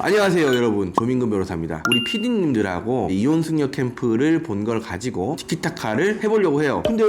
안녕하세요 여러분, 조민근 변호사입니다. 우리 PD님들하고 이혼 승려 캠프를 본 걸 가지고 티키타카를 해보려고 해요. 근데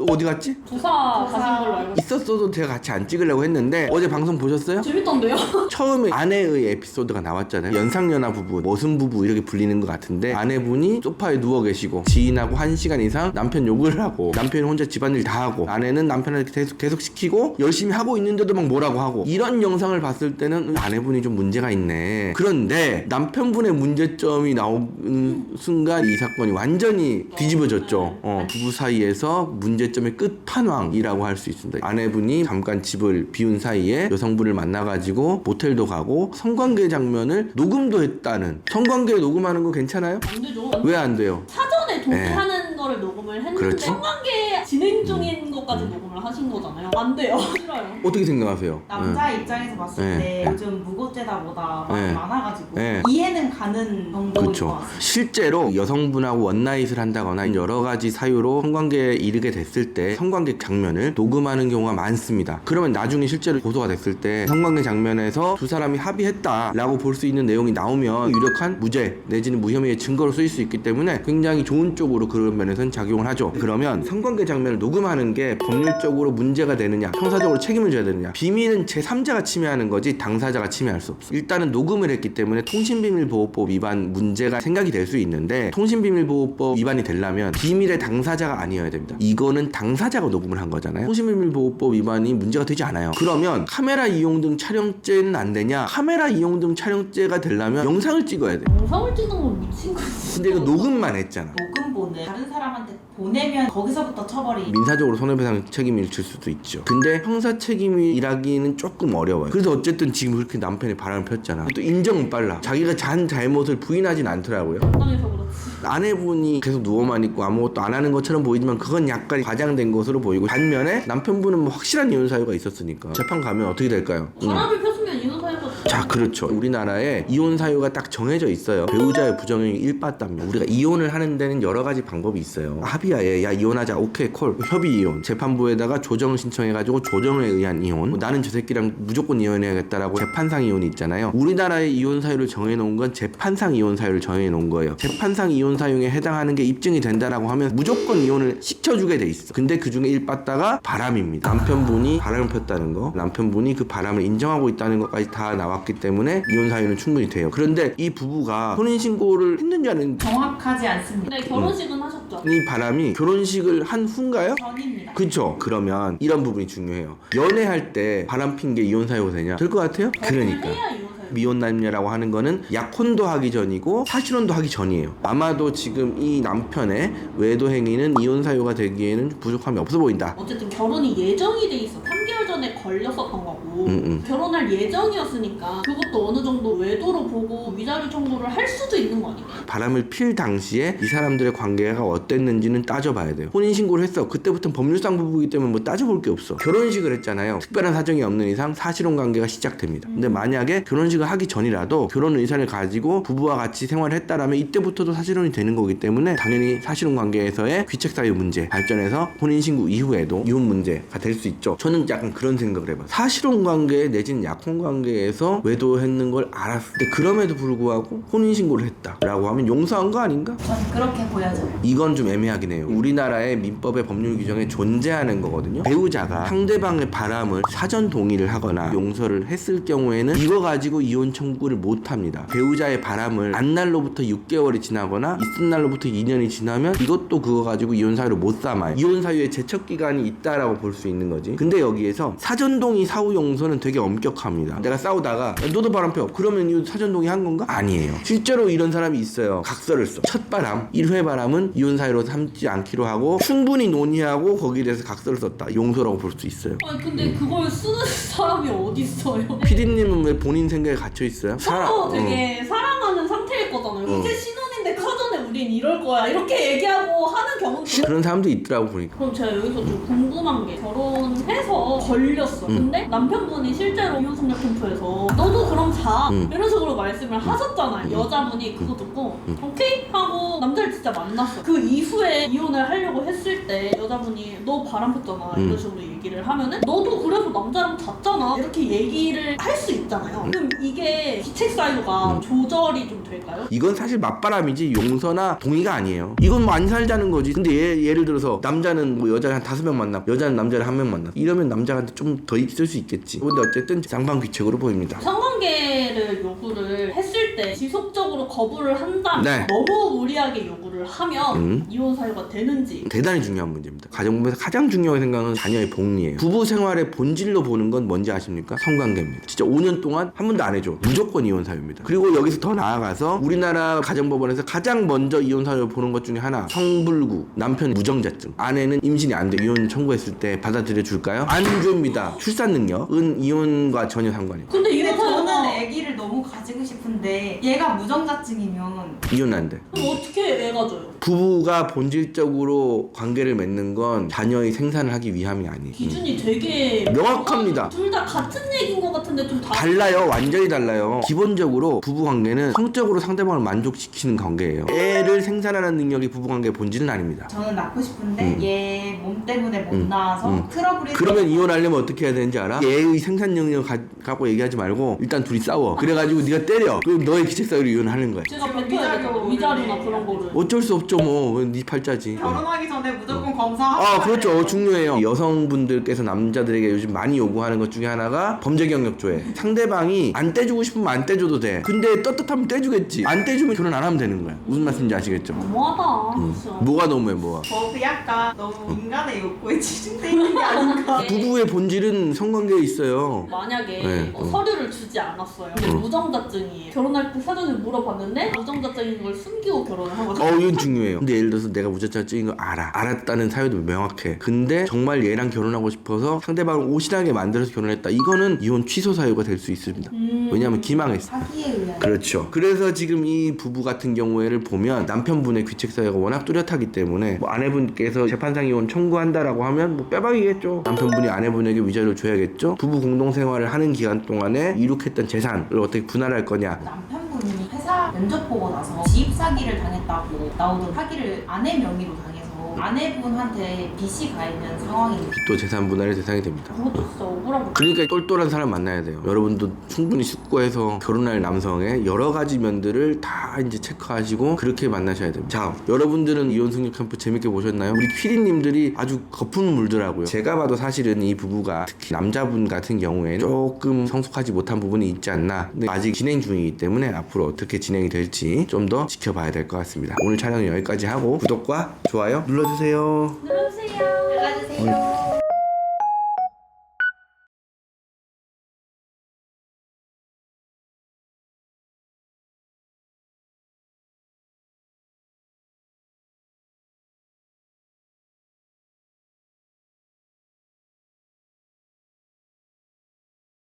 어디 갔지? 부사 가신 걸로 알고 있었어도 제가 같이 안 찍으려고 했는데 어제 방송 보셨어요? 재밌던데요? 처음에 아내의 에피소드가 나왔잖아요. 연상연하 부부, 머슴 부부 이렇게 불리는 것 같은데 아내분이 소파에 누워 계시고 지인하고 1시간 이상 남편 욕을 하고 남편이 혼자 집안일 다 하고 아내는 남편을 계속 시키고 열심히 하고 있는데도 막 뭐라고 하고, 이런 영상을 봤을 때는 아내분이 좀 문제가 있네. 그런데 남편분의 문제점이 나오는 순간 이 사건이 완전히 뒤집어졌죠. 부부 사이에서 문제점의 끝판왕이라고 할 수 있습니다. 아내분이 잠깐 집을 비운 사이에 여성분을 만나가지고 모텔도 가고 성관계 장면을 녹음도 했다는. 성관계 녹음하는 거 괜찮아요? 안 되죠. 왜 안 돼요? 사전에 동의하는 거를 녹음을 했는데 그렇지. 성관계 진행 중인 것까지 녹음을 하신 거잖아요. 안 돼요. 싫어요. 어떻게 생각하세요? 남자 입장에서 봤을 때 요즘 무고죄다보다 말이 많아가지고 이해는 가는 정도인 것 그렇죠. 같아요. 실제로 여성분하고 원나잇을 한다거나 여러 가지 사유로 성관계에 이르게 됐을 때 성관계 장면을 녹음하는 경우가 많습니다. 그러면 나중에 실제로 고소가 됐을 때 성관계 장면에서 두 사람이 합의했다라고 볼 수 있는 내용이 나오면 유력한 무죄 내지는 무혐의의 증거로 쓰일 수 있기 때문에 굉장히 좋은 쪽으로 그런 면에서는 작용을 하죠. 그러면 성관계 장면을 녹음하는 게 법률적으로 문제가 되느냐, 형사적으로 책임을 져야 되느냐. 비밀은 제3자가 침해하는 거지 당사자가 침해할 수 없어. 일단은 녹음을 했기 때문에 통신비밀보호법 위반 문제가 생각이 될 수 있는데, 통신비밀보호법 위반이 되려면 비밀의 당사자가 아니어야 됩니다. 이거는 당사자가 녹음을 한 거잖아요. 통신비밀보호법 위반이 문제가 되지 않아요. 그러면 카메라 이용 등 촬영죄는 안 되냐? 카메라 이용 등 촬영죄가 되려면 영상을 찍어야 돼. 영상을 찍는 건 미친 거지. 근데 이거 녹음만 했잖아. 녹음본을 다른 사람한테 보내면 거기서부터 처벌이 민사적으로 손해배상 책임을 질 수도 있죠. 근데 형사 책임이라기는 조금 어려워요. 그래서 어쨌든 지금 그렇게 남편이 바람을 폈잖아. 또 인정은 빨라. 자기가 잔 잘못을 부인하진 않더라고요. 당해서 그렇지. 아내분이 계속 누워만 있고 아무것도 안 하는 것처럼 보이지만 그건 약간 과장된 것으로 보이고, 반면에 남편분은 뭐 확실한 이혼 사유가 있었으니까 재판 가면 어떻게 될까요? 바람을 폈으면 이혼 사유가 자, 그렇죠. 우리나라에 이혼 사유가 딱 정해져 있어요. 배우자의 부정행위 1빠답니다. 우리가 이혼을 하는 데는 여러 가지 방법이 있어요. 합의하에 야 이혼하자, 오케이 콜. 협의 이혼, 재판부에다가 조정을 신청해가지고 조정에 의한 이혼, 나는 저 새끼랑 무조건 이혼해야겠다라고 재판상 이혼이 있잖아요. 우리나라의 이혼 사유를 정해놓은 건 재판상 이혼 사유를 정해놓은 거예요. 재판상 이혼 사유에 해당하는 게 입증이 된다라고 하면 무조건 이혼을 시켜주게 돼 있어. 근데 그 중에 1빠따가 바람입니다. 남편분이 바람을 폈다는 거, 남편분이 그 바람을 인정하고 있다는 것까지 다 나왔기 때문에 이혼 사유는 충분히 돼요. 그런데 이 부부가 혼인신고를 했는지 안 했는지, 정확하지 않습니다. 네, 결혼식은 하셨죠. 이 바람이 결혼식을 한 후인가요? 전입니다. 그쵸. 그러면 이런 부분이 중요해요. 연애할 때 바람 핀 게 이혼 사유가 되냐? 될 것 같아요? 그러니까 해야 이혼 사유. 미혼남녀라고 하는 거는 약혼도 하기 전이고 사실혼도 하기 전이에요. 아마도 지금 이 남편의 외도 행위는 이혼 사유가 되기에는 부족함이 없어 보인다. 어쨌든 결혼이 예정이 돼 있어. 3개월 전에 걸렸었던 거고 결혼할 예정이었으니까 그것도 어느 정도 외도로 보고 위자료 청구를 할 수도 있는 거 아니에요? 바람을 필 당시에 이 사람들의 관계가 어땠는지는 따져봐야 돼요. 혼인신고를 했어. 그때부터는 법률상 부부이기 때문에 뭐 따져볼 게 없어. 결혼식을 했잖아요. 특별한 사정이 없는 이상 사실혼 관계가 시작됩니다. 근데 만약에 결혼식을 하기 전이라도 결혼 의사를 가지고 부부와 같이 생활을 했다라면 이때부터도 사실혼이 되는 거기 때문에 당연히 사실혼 관계에서의 귀책 사유 문제 발전해서 혼인신고 이후에도 이혼 문제가 될 수 있죠. 저는 약간 그런 생각을 해봐요. 사실혼 관계 내지는 약혼 관계에서 외도했는 걸 알았을 때 그럼에도 불구하고 혼인신고를 했다라고 하면 용서한 거 아닌가? 저는 그렇게 보여져요. 이건 좀 애매하긴 해요. 우리나라의 민법의 법률 규정에 존재하는 거거든요. 배우자가 상대방의 바람을 사전 동의를 하거나 용서를 했을 경우에는 이거 가지고 이혼 청구를 못 합니다. 배우자의 바람을 안 날로부터 6개월이 지나거나 있은 날로부터 2년이 지나면 이것도 그거 가지고 이혼 사유를 못 삼아요. 이혼 사유에 제척 기간이 있다라고 볼 수 있는 거지. 근데 여기에서 사전 동의 사후 용서는 되게 엄격합니다. 내가 싸우다가 야, 너도 바람 펴. 그러면 이거 사전 동의 한 건가? 아니에요. 실제로 이런 사람이 있어요. 각서를 써. 첫 바람, 1회 바람은 이혼 사유로 삼지 않기로 하고 충분히 논의하고 거기에 대해서 각서를 썼다. 용서라고 볼 수 있어요. 아니 근데 그걸 쓰는 사람이 어디 있어요? PD님은 왜 본인 생각에 갇혀 있어요? 서로 되게 사랑하는 상태일 거잖아요. 이제 신혼인데 근데 사전에 우린 이럴 거야 이렇게 얘기하고 하는 경우도 그런 사람도 있더라고 보니까. 그럼 제가 여기서 좀 궁금한 게 결혼해서 걸렸어. 근데 남편분이 실제로 이혼승려 캠프에서 너도 그럼 자 이런 식으로 말씀을 하셨잖아요. 여자분이 그거 듣고 오케이 하고 남자를 진짜 만났어. 그 이후에 이혼을 하려고 했을 때 여자분이 너 바람 폈잖아 이런 식으로 얘기를 하면은 너도 그래서 남자랑 잤잖아 이렇게 얘기를 할 수 있잖아요. 그럼 이게 기책 사유가 조절이 좀 될까요? 이건 사실 맞바람이지 용서나 동의가 아니에요. 이건 뭐 안 살자는 거지. 근데 예를 들어서 남자는 뭐 여자를 한 5명 만나, 여자는 남자를 1명 만나. 이러면 남자한테 좀 더 있을 수 있겠지. 근데 어쨌든 쌍방귀책으로 보입니다. 성관계를 요구를 했을 때 지속적으로 거부를 한다면 네. 너무 무리하게 요구를 하면 이혼 사유가 되는지. 대단히 중요한 문제입니다. 가정부에서 가장 중요하게 생각하는 자녀의 복리예요. 부부 생활의 본질로 보는 건 뭔지 아십니까? 성관계입니다. 진짜 5년 동안 한 번도 안 해줘. 무조건 이혼 사유입니다. 그리고 여기서 더 나아가서 우리나라 가정법원에서 가장 먼저 이혼 사유를 보는 것 중에 하나, 성불구, 남편 무정자증, 아내는 임신이 안 돼 이혼 청구했을 때 받아들여 줄까요? 안 줍니다. 출산 능력은 이혼과 전혀 상관이 없어요. 근데 이혼 근데 저는 사유가 아기를 너무 가지고 싶은데 얘가 무정자증이면 이혼 안 돼. 그럼 어떻게 애가 져요? 부부가 본질적으로 관계를 맺는 건 자녀의 생산을 하기 위함이 아니에요. 기준이 되게 명확합니다. 둘 다 같은 얘기인 것 같은데 좀 달라요. 완전히 달라요. 기본적으로 부부관계는 성적으로 상대방을 만족시키는 관계예요. 애를 생산하는 능력이 부부관계의 본질은 아닙니다. 저는 낳고 싶은데 얘 몸 때문에 못 낳아서 트러블이 그러면 이혼하려면 어떻게 해야 되는지 알아? 애의 생산 능력 갖고 얘기하지 말고 일단 둘이 싸워. 그래가지고 네가 때려. 그럼 너의 기책사유로 이혼하는 거야. 제가 뱉어야 되잖아. 위자료나 그런 거를. 어쩔 수 없죠 뭐. 네 팔자지. 결혼하기 전에 무조건 검사하고 아 그렇죠. 중요해요. 여성분들께서 남자들에게 요즘 많이 요구하는 것 중에 하나가 범죄 경력조회. 상대방이 안 떼주고 싶으면 안 떼줘도 돼. 근데 떳떳하면 떼주겠지. 안 떼주면 결혼 안 하면 되는 거야. 무슨 말씀인지 아시겠죠? 너무하다. 진짜. 뭐가 너무해 뭐가. 저 약간 너무 인간의 욕구에 치중돼 있는 게 아닌가. 부부의 본질은 성관계에 있어요. 만약에 네, 서류를 주지 않았어요. 근데 무정자증이에요. 결혼할 때 사전에 물어봤는데 무정자증인 걸 숨기고 결혼을 한 거죠. 이건 중요해요. 근데 예를 들어서 내가 무자증인 거 알았다는 사유도 명확해. 근데 정말 얘랑 결혼하고 싶어서 상대방을 오신하게 만들어서 결혼했다. 이거는 이혼 취소 사유가 될 수 있습니다. 왜냐하면 기망했어. 사기에 의한. 그렇죠. 그래서 지금 이 부부 같은 경우에를 보면 남편분의 귀책 사유가 워낙 뚜렷하기 때문에 뭐 아내분께서 재판상 이혼 청구한다라고 하면 뭐 빼박이겠죠. 남편분이 아내분에게 위자료를 줘야겠죠. 부부 공동 생활을 하는 기간 동안에 이룩했던 재산을 어떻게 분할할 거냐. 남편분이 회사 면접 보고 나서 지입 사기를 당했다고 나오던 사기를 아내 명의로 당해서 아내분한테 빚이 가 있는 상황입니다. 또 재산 분할의 대상이 됩니다. 그것도 진짜 억울하고. 그러니까 똘똘한 사람 만나야 돼요. 여러분도 충분히 숙고해서 결혼할 남성의 여러 가지 면들을 다 이제 체크하시고 그렇게 만나셔야 됩니다. 자, 여러분들은 이혼 승려 캠프 재밌게 보셨나요? 우리 피디님들이 아주 거품을 물더라고요. 제가 봐도 사실은 이 부부가 특히 남자분 같은 경우에 조금 성숙하지 못한 부분이 있지 않나. 근데 아직 진행 중이기 때문에 앞으로 어떻게 진행이 될지 좀 더 지켜봐야 될 것 같습니다. 오늘 촬영은 여기까지 하고 구독과 좋아요 눌러주세요. 눌러주세요. 연락주세요.